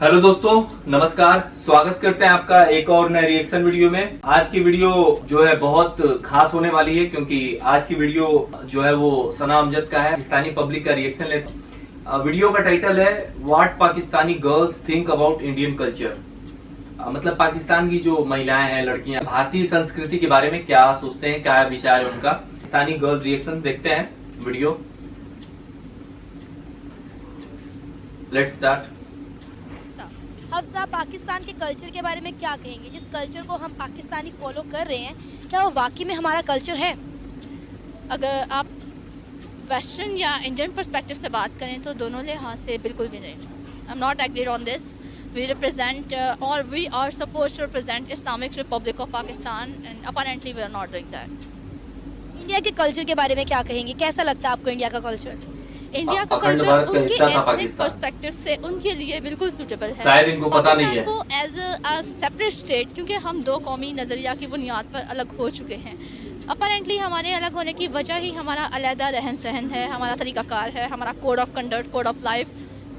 Hello दोस्तों, नमस्कार। स्वागत करते हैं आपका एक और नए रिएक्शन वीडियो में। आज की वीडियो जो है बहुत खास होने वाली है, क्योंकि आज की वीडियो जो है वो सना अमजद का है। पाकिस्तानी पब्लिक का रिएक्शन लेते हैं। वीडियो का टाइटल है what Pakistani girls think about Indian culture. मतलब पाकिस्तान की जो महिलाएं हैं, लड़कियां, भारतीय संस्कृति के बारे में क्या सोचते हैं, क्या विचार है उनका। पाकिस्तानी गर्ल रिएक्शन देखते हैं video. Let's start. Hafsa, Pakistan के कल्चर के बारे में क्या कहेंगे? जिस कल्चर को हम पाकिस्तानी फॉलो कर रहे हैं, क्या वो वाकई में हमारा कल्चर है? अगर आप वेस्टर्न या इंडियन पर्सपेक्टिव से बात करें तो दोनों लिहाज से बिल्कुल भी नहीं। I am not agreed on this. We represent और we are suppose to represent Islamic Republic of Pakistan and apparently we are not doing that. India के कल्चर के बारे में क्या कहेंगे? कैसा लगता है आपको इंडिया का कल्चर? इंडिया का कल्चर उनके एथनिक पर्सपेक्टिव से उनके लिए बिल्कुल सूटेबल है। शायद इनको पता नहीं है। को एज अ सेपरेट स्टेट, क्योंकि हम दो कौमी नजरिया की बुनियाद पर अलग हो चुके हैं। अपरेंटली हमारे अलग होने की वजह ही हमारा अलहदा रहन सहन है, हमारा तरीकाकार है, हमारा code of conduct, code of life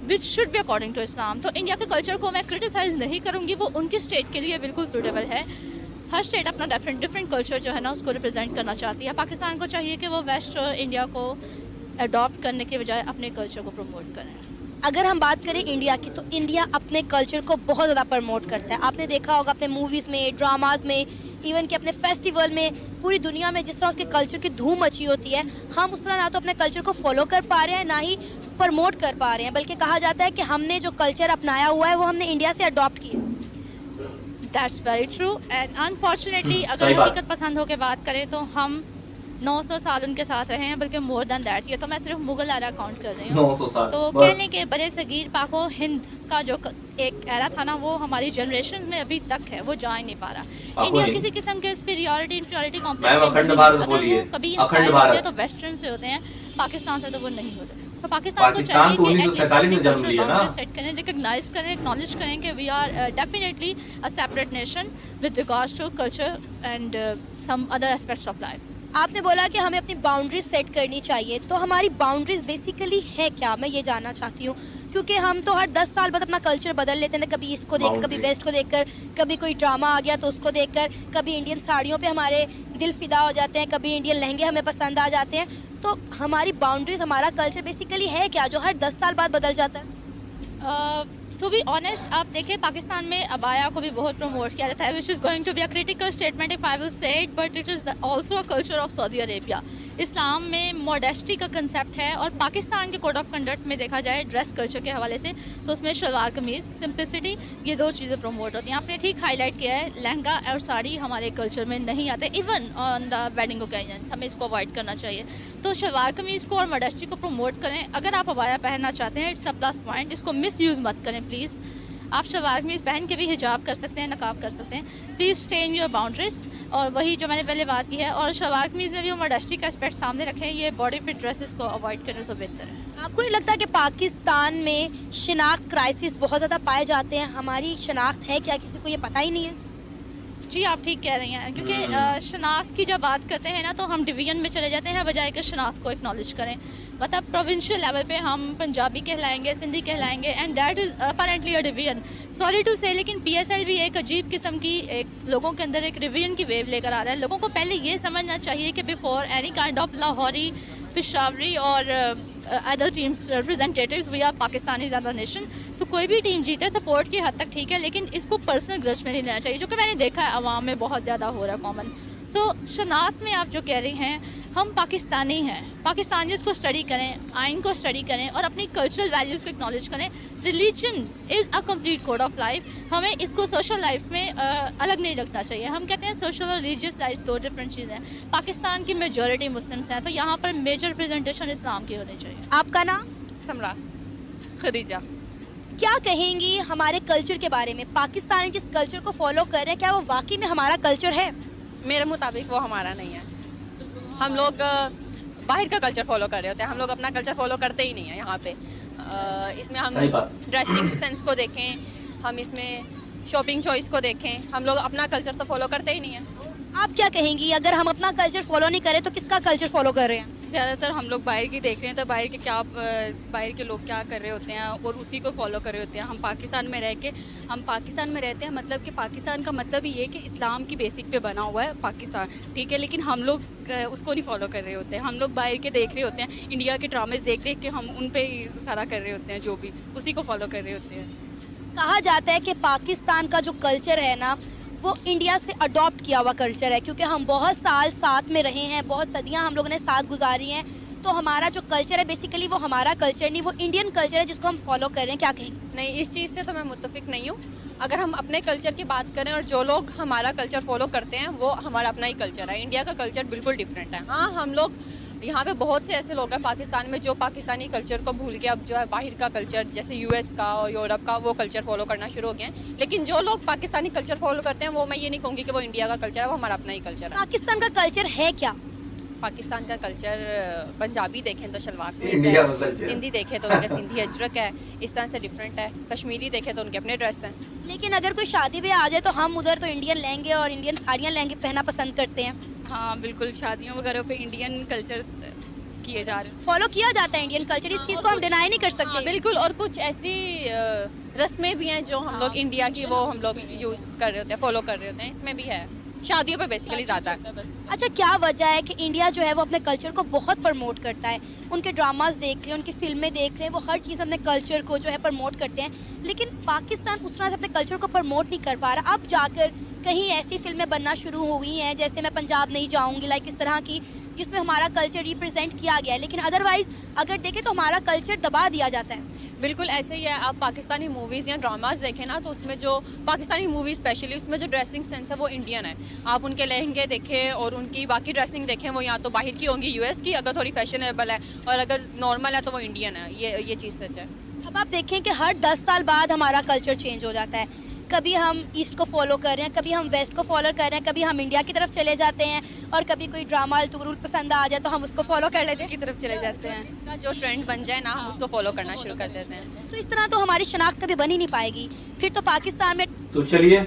which should be according to Islam. तो इंडिया के कल्चर को मैं क्रिटिसाइज नहीं करूँगी, वो उनकी स्टेट के लिए बिल्कुल सूटेबल है। हर स्टेट अपना डिफरेंट कल्चर जो है ना उसको रिप्रेजेंट करना चाहती है। पाकिस्तान को चाहिए कि वो वेस्ट इंडिया को अडॉप्ट करने के बजाय अपने कल्चर को प्रमोट करें। अगर हम बात करें इंडिया की, तो इंडिया अपने कल्चर को बहुत ज़्यादा प्रमोट करता है। आपने देखा होगा अपने मूवीज़ में, ड्रामाज में, इवन कि अपने फेस्टिवल में, पूरी दुनिया में जिस तरह उसके कल्चर की धूम मची होती है, हम उस तरह ना तो अपने कल्चर को फॉलो कर पा रहे हैं, ना ही प्रमोट कर पा रहे हैं। बल्कि कहा जाता है कि हमने जो कल्चर अपनाया हुआ है वो हमने इंडिया से अडॉप्ट किया। That's very true and unfortunately अगर हकीकत पसंद होकर बात करें तो हम 900 साल उनके साथ रहे हैं, बल्कि मोर देन दैट। ये तो मैं सिर्फ मुगल एरा काउंट कर रही हूँ। 900 साल तो कहने के बड़े सगीर पाको हिंद का जो एक एरा था ना, वो हमारी जनरेशन में अभी तक है, वो जा ही नहीं पा रहा। इंडिया किसी किस्म के सुपीरियरिटी इंफीरियरिटी कॉम्प्लेक्स अगर वो कभी इंस्पायर होते हैं तो वेस्टर्न से होते हैं, पाकिस्तान से तो वो नहीं होते। तो पाकिस्तान को चाहिए कि सेट करें, रिकॉग्नाइज करें, एक्नॉलेज करें कि we are definitely a separate nation with regards to culture and some other aspects of life. आपने बोला कि हमें अपनी बाउंड्रीज सेट करनी चाहिए, तो हमारी बाउंड्रीज बेसिकली है क्या? मैं ये जानना चाहती हूँ, क्योंकि हम तो हर 10 साल बाद अपना कल्चर बदल लेते हैं। कभी इसको देख, कभी वेस्ट को देखकर, कभी कोई ड्रामा आ गया तो उसको देखकर, कभी इंडियन साड़ियों पे हमारे दिल फिदा हो जाते हैं, कभी इंडियन लहंगे हमें पसंद आ जाते हैं। तो हमारी बाउंड्रीज, हमारा कल्चर बेसिकली है क्या जो हर 10 साल बाद बदल जाता है? टू बी ऑनेस्ट, आप देखें पाकिस्तान में अबाया को भी बहुत प्रमोट किया जाता है, which is going to be a critical statement if I will say it, but it is also a culture of Saudi Arabia. Islam में मॉडेस्टी का कंसेप्ट है, और पाकिस्तान के कोड ऑफ कंडक्ट में देखा जाए ड्रेस कल्चर के हवाले से तो उसमें शलवार कमीज़, सिंप्लिसिटी, ये दो चीज़ें प्रमोट होती हैं। आपने ठीक हाईलाइट किया है, लहंगा और साड़ी हमारे कल्चर में नहीं आते, even on the wedding occasions हमें इसको अवॉइड करना चाहिए। तो शलवार कमीज़ को और मॉडेस्टी को प्रमोट करें। अगर आप अबाया पहनना चाहते हैं, इट्स अ प्लस पॉइंट, इसको मिस यूज़ मत करें प्लीज़। आप शलवार कमीज़ पहन के भी हिजाब कर सकते हैं, नकाब कर सकते हैं। Please stay in your boundaries. और वही जो मैंने पहले बात की है, और शलवार कमीज़ में भी वो मॉडेस्टी का एस्पेक्ट सामने रखें। ये बॉडी फिट ड्रेसेस को अवॉइड करें तो बेहतर है। आपको नहीं लगता कि पाकिस्तान में शिनाख्त क्राइसिस बहुत ज़्यादा पाए जाते हैं? हमारी शनाख्त है क्या? किसी को ये पता ही नहीं है। जी, आप ठीक कह रही हैं, क्योंकि शनाख्त की जब बात करते हैं ना तो हम डिवीजन में चले जाते हैं बजाय कि शनाख्त को एक्नॉलेज करें। मतलब प्रोविंशियल लेवल पे हम पंजाबी कहलाएंगे, सिंधी कहलाएंगे, and that is apparently a division. Sorry to say, लेकिन PSL भी एक अजीब किस्म की एक लोगों के अंदर एक डिवीजन की वेव लेकर आ रहा है। लोगों को पहले ये समझना चाहिए कि before any kind of Lahori, Peshawari और other teams representatives, we are Pakistani as a nation. तो कोई भी टीम जीते सपोर्ट की हद तक ठीक है, लेकिन इसको पर्सनल ग्रज में नहीं लेना चाहिए, जो कि मैंने देखा है अवाम में बहुत ज़्यादा हो रहा है कॉमन। तो शनाख्त में आप जो कह रही हैं, हम पाकिस्तानी हैं, पाकिस्तानियत को स्टडी करें, आइन को स्टडी करें और अपनी कल्चरल वैल्यूज़ को एक्नॉलेज करें। Religion is a complete code of life. हमें इसको सोशल लाइफ में अलग नहीं रखना चाहिए। हम कहते हैं सोशल और रिलीजियस लाइफ दो डिफरेंट चीज़ें हैं। पाकिस्तान की मेजॉरिटी मुस्लिम्स हैं, तो यहाँ पर मेजर रिप्रेजेंटेशन इस्लाम की होनी चाहिए। आपका नाम? समरा खदीजा। क्या कहेंगी हमारे कल्चर के बारे में? पाकिस्तानी जिस कल्चर को फॉलो कर रहे हैं, क्या वो वाकई में हमारा कल्चर है? मेरे मुताबिक वो हमारा नहीं है। हम लोग बाहर का कल्चर फॉलो कर रहे होते हैं, हम लोग अपना कल्चर फॉलो करते ही नहीं है। यहाँ पे इसमें हम ड्रेसिंग सेंस को देखें, हम इसमें शॉपिंग चॉइस को देखें, हम लोग अपना कल्चर तो फॉलो करते ही नहीं है। आप क्या कहेंगी, अगर हम अपना कल्चर फॉलो नहीं करें तो किसका कल्चर फॉलो कर रहे हैं? ज़्यादातर हम लोग बाहर की देख रहे हैं, तो बाहर के लोग क्या कर रहे होते हैं और उसी को फॉलो कर रहे होते हैं। हम पाकिस्तान में रहते हैं, मतलब कि पाकिस्तान का मतलब ये है कि इस्लाम की बेसिक पे बना हुआ है पाकिस्तान, ठीक है, लेकिन हम लोग उसको नहीं फॉलो कर रहे होते हैं। हम लोग बाहर के देख रहे होते हैं, इंडिया के ड्रामेज देख देख के हम उन पे ही सारा कर रहे होते हैं, जो भी उसी को फॉलो कर रहे होते हैं। कहा जाता है कि पाकिस्तान का जो कल्चर है ना, वो इंडिया से अडॉप्ट किया हुआ कल्चर है, क्योंकि हम बहुत साल साथ में रहे हैं, बहुत सदियां हम लोगों ने साथ गुजारी हैं, तो हमारा जो कल्चर है बेसिकली वो हमारा कल्चर नहीं, वो इंडियन कल्चर है जिसको हम फॉलो कर रहे हैं। क्या कहेंगे? नहीं, इस चीज़ से तो मैं मुत्तफिक नहीं हूँ। अगर हम अपने कल्चर की बात करें और जो लोग हमारा कल्चर फॉलो करते हैं वो हमारा अपना ही कल्चर है। इंडिया का कल्चर बिल्कुल डिफरेंट है। हाँ, हम लोग यहाँ पे बहुत से ऐसे लोग हैं पाकिस्तान में जो पाकिस्तानी कल्चर को भूल के अब जो है बाहर का कल्चर जैसे यूएस का और यूरोप का वो कल्चर फॉलो करना शुरू हो गए हैं। लेकिन जो लोग पाकिस्तानी कल्चर फॉलो करते हैं वो मैं ये नहीं कहूँगी कि वो इंडिया का कल्चर है, वो हमारा अपना ही कल्चर है। पाकिस्तान का कल्चर है क्या? पाकिस्तान का कल्चर, पंजाबी देखें तो शलवार इंडिया का कमीज कल्चर। है, सिंधी देखें तो उनके सिंधी अजरक है, इस तरह से डिफरेंट है। कश्मीरी देखें तो उनके अपने ड्रेस हैं। लेकिन अगर कोई शादी ब्याह आ जाए तो हम उधर तो इंडियन लहंगे और इंडियन साड़ियाँ लहंगे पहनना पसंद करते हैं। हाँ बिल्कुल, शादियों वगैरह पे इंडियन कल्चर किए जा रहे हैं, फॉलो किया जाता है इंडियन कल्चर, इस चीज़ को हम डिनाई नहीं कर हाँ, सकते। बिल्कुल। और कुछ ऐसी रस्में भी हैं जो हम लोग इंडिया की वो हम लोग यूज़ कर रहे होते हैं, फॉलो कर रहे होते हैं, इसमें भी है। शादियों पे बेसिकली ज़्यादा है। अच्छा, क्या वजह है कि इंडिया जो है वो अपने कल्चर को बहुत प्रमोट करता है? उनके ड्रामास देख लें, उनकी फिल्में देख लें, वो हर चीज़ अपने कल्चर को जो है प्रमोट करते हैं, लेकिन पाकिस्तान उस तरह से अपने कल्चर को प्रमोट नहीं कर पा रहा। अब जाकर कहीं ऐसी फिल्में बनना शुरू हो गई हैं, जैसे मैं पंजाब नहीं जाऊँगी, लाइक इस तरह की, जिसमें हमारा कल्चर रिप्रेजेंट किया गया है, लेकिन अदरवाइज़ अगर देखें तो हमारा कल्चर दबा दिया जाता है। बिल्कुल ऐसे ही है। आप पाकिस्तानी मूवीज़ या ड्रामास देखें ना, तो उसमें जो पाकिस्तानी मूवी स्पेशली उसमें जो ड्रेसिंग सेंस है वो इंडियन है। आप उनके लहंगे देखें और उनकी बाकी ड्रेसिंग देखें, वो या तो बाहर की होंगी यूएस की, अगर थोड़ी फैशनेबल है, और अगर नॉर्मल है तो वो इंडियन है। ये चीज़ सच है। अब आप देखें कि हर 10 साल बाद हमारा कल्चर चेंज हो जाता है। कभी हम ईस्ट को फॉलो कर रहे हैं, कभी हम वेस्ट को फॉलो कर रहे हैं, कभी हम इंडिया की तरफ चले जाते हैं, और कभी कोई ड्रामा तुगरुल पसंद आ जाए तो हम उसको फॉलो कर लेते हैं, की तरफ चले जाते हैं। इसका जो ट्रेंड बन जाए ना, हम उसको फॉलो करना शुरू कर देते हैं। तो इस तरह तो हमारी शनाख्त कभी बन ही नहीं पाएगी। फिर तो पाकिस्तान में तो चलिए,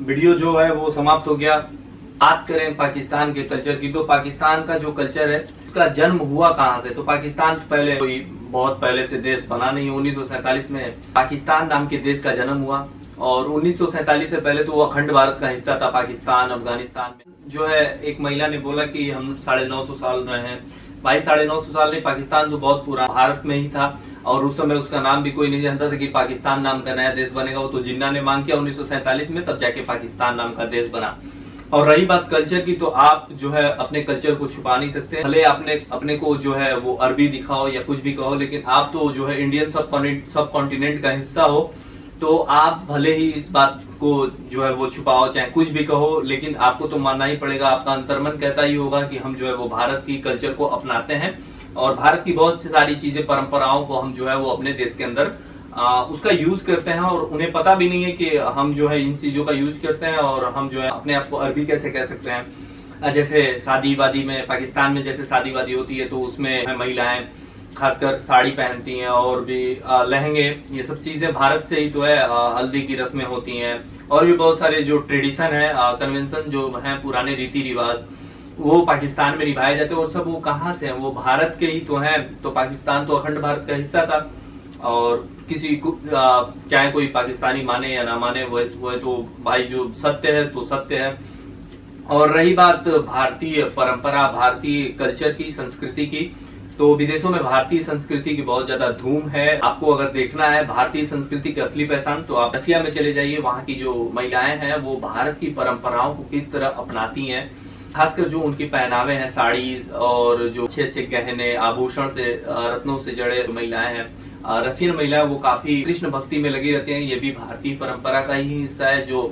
वीडियो जो है वो समाप्त हो गया। बात करें पाकिस्तान के कल्चर की, तो पाकिस्तान का जो कल्चर है उसका जन्म हुआ कहाँ से? तो पाकिस्तान पहले कोई बहुत पहले से देश बना नहीं है। 1947 में पाकिस्तान नाम के देश का जन्म हुआ, और 1947 से पहले तो वो अखंड भारत का हिस्सा था। पाकिस्तान अफगानिस्तान में जो है, एक महिला ने बोला कि हम 950 साल रहे हैं। भाई 950 साल नहीं, पाकिस्तान तो बहुत पुराना भारत में ही था, और उस समय उसका नाम भी कोई नहीं जानता था कि पाकिस्तान नाम का नया देश बनेगा। वो तो जिन्ना ने मांग किया 1947 में, तब जाके पाकिस्तान नाम का देश बना। और रही बात कल्चर की, तो आप जो है अपने कल्चर को छुपा नहीं सकते। भले अपने को जो है वो अरबी दिखाओ या कुछ भी कहो, लेकिन आप तो जो है इंडियन सब कॉन्टिनेंट का हिस्सा हो, तो आप भले ही इस बात को जो है वो छुपाओ, चाहे कुछ भी कहो, लेकिन आपको तो मानना ही पड़ेगा। आपका अंतर्मन कहता ही होगा कि हम जो है वो भारत की कल्चर को अपनाते हैं, और भारत की बहुत सारी चीजें, परंपराओं को हम जो है वो अपने देश के अंदर उसका यूज करते हैं, और उन्हें पता भी नहीं है कि हम जो है इन चीजों का यूज करते हैं, और हम जो है अपने आप को अरबी कैसे कह सकते हैं। जैसे शादी वादी में, पाकिस्तान में जैसे शादी वादी होती है तो उसमें महिलाएं खासकर साड़ी पहनती हैं, और भी लहंगे, ये सब चीजें भारत से ही तो है। हल्दी की रस्में होती हैं, और भी बहुत सारे जो ट्रेडिशन है, कन्वेंशन जो है, पुराने रीति रिवाज, वो पाकिस्तान में निभाए जाते हैं। और सब वो कहाँ से हैं? वो भारत के ही तो हैं। तो पाकिस्तान तो अखंड भारत का हिस्सा था, और किसी को चाहे कोई पाकिस्तानी माने या ना माने, वो तो भाई जो सत्य है तो सत्य है। और रही बात भारतीय परंपरा, भारतीय कल्चर की, संस्कृति की, तो विदेशों में भारतीय संस्कृति की बहुत ज्यादा धूम है। आपको अगर देखना है भारतीय संस्कृति की असली पहचान, तो आप रसिया में चले जाइए। वहाँ की जो महिलाएं हैं वो भारत की परंपराओं को किस तरह अपनाती हैं, खासकर जो उनकी पहनावे हैं, साड़ीज, और जो अच्छे अच्छे गहने, आभूषण से, रत्नों से जड़े महिलाएं हैं, रशियन महिलाएं, वो काफी कृष्ण भक्ति में लगी रहती हैं। ये भी भारतीय परंपरा का ही हिस्सा है, जो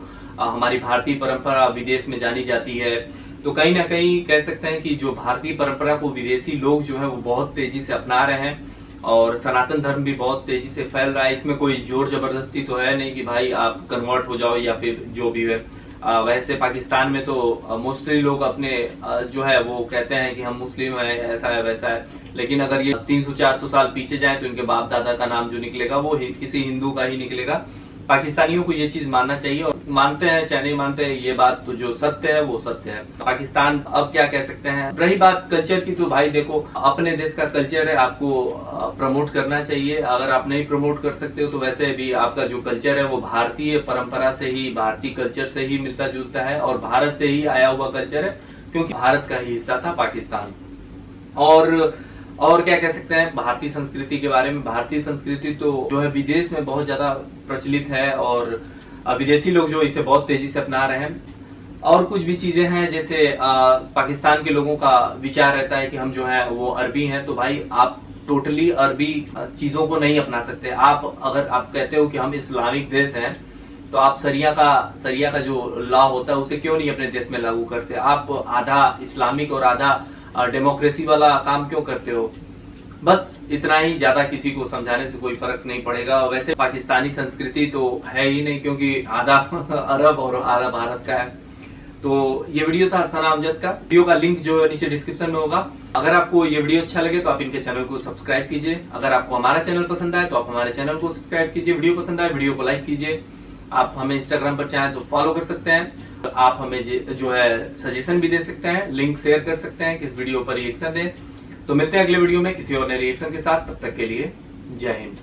हमारी भारतीय परंपरा विदेश में जानी जाती है। तो कहीं ना कहीं कह सकते हैं कि जो भारतीय परंपरा को विदेशी लोग जो है वो बहुत तेजी से अपना रहे हैं, और सनातन धर्म भी बहुत तेजी से फैल रहा है। इसमें कोई जोर जबरदस्ती तो है नहीं कि भाई आप कन्वर्ट हो जाओ या फिर जो भी है। वैसे पाकिस्तान में तो मोस्टली लोग अपने जो है वो कहते हैं कि हम मुस्लिम हैं, ऐसा है वैसा है, लेकिन अगर ये 300-400 साल पीछे जाए तो इनके बाप दादा का नाम जो निकलेगा वो किसी हिंदू का ही निकलेगा। पाकिस्तानियों को ये चीज मानना चाहिए, और मानते हैं चाहे नहीं मानते हैं, ये बात तो जो सत्य है वो सत्य है। पाकिस्तान अब क्या कह सकते हैं। रही बात कल्चर की, तो भाई देखो अपने देश का कल्चर है, आपको प्रमोट करना चाहिए। अगर आप नहीं प्रमोट कर सकते हो तो वैसे भी आपका जो कल्चर है वो भारतीय परंपरा से ही, भारतीय कल्चर से ही मिलता जुलता है और भारत से ही आया हुआ कल्चर है, क्योंकि भारत का ही हिस्सा था पाकिस्तान। और क्या कह सकते हैं भारतीय संस्कृति के बारे में। भारतीय संस्कृति तो जो है विदेश में बहुत ज्यादा प्रचलित है और विदेशी लोग जो इसे बहुत तेजी से अपना रहे हैं। और कुछ भी चीजें हैं, जैसे पाकिस्तान के लोगों का विचार रहता है कि हम जो है वो अरबी हैं, तो भाई आप टोटली अरबी चीजों को नहीं अपना सकते। अगर आप कहते हो कि हम इस्लामिक देश हैं, तो आप सरिया का जो लॉ होता है उसे क्यों नहीं अपने देश में लागू करते। आप आधा इस्लामिक और आधा डेमोक्रेसी वाला काम क्यों करते हो। बस इतना ही, ज्यादा किसी को समझाने से कोई फर्क नहीं पड़ेगा। वैसे पाकिस्तानी संस्कृति तो है ही नहीं, क्योंकि आधा अरब और आधा भारत का है। तो ये वीडियो था सना अमजद का। वीडियो का लिंक जो है नीचे डिस्क्रिप्शन में होगा। अगर आपको ये वीडियो अच्छा लगे तो आप इनके चैनल को सब्सक्राइब कीजिए। अगर आपको हमारा चैनल पसंद आए तो आप हमारे चैनल को सब्सक्राइब कीजिए। वीडियो पसंद आए वीडियो को लाइक कीजिए। आप हमें इंस्टाग्राम पर चाहें तो फॉलो कर सकते हैं। आप हमें जो है सजेशन भी दे सकते हैं, लिंक शेयर कर सकते हैं कि इस वीडियो पर रिएक्शन दें। तो मिलते हैं अगले वीडियो में किसी और नए रिएक्शन के साथ। तब तक के लिए जय हिंद।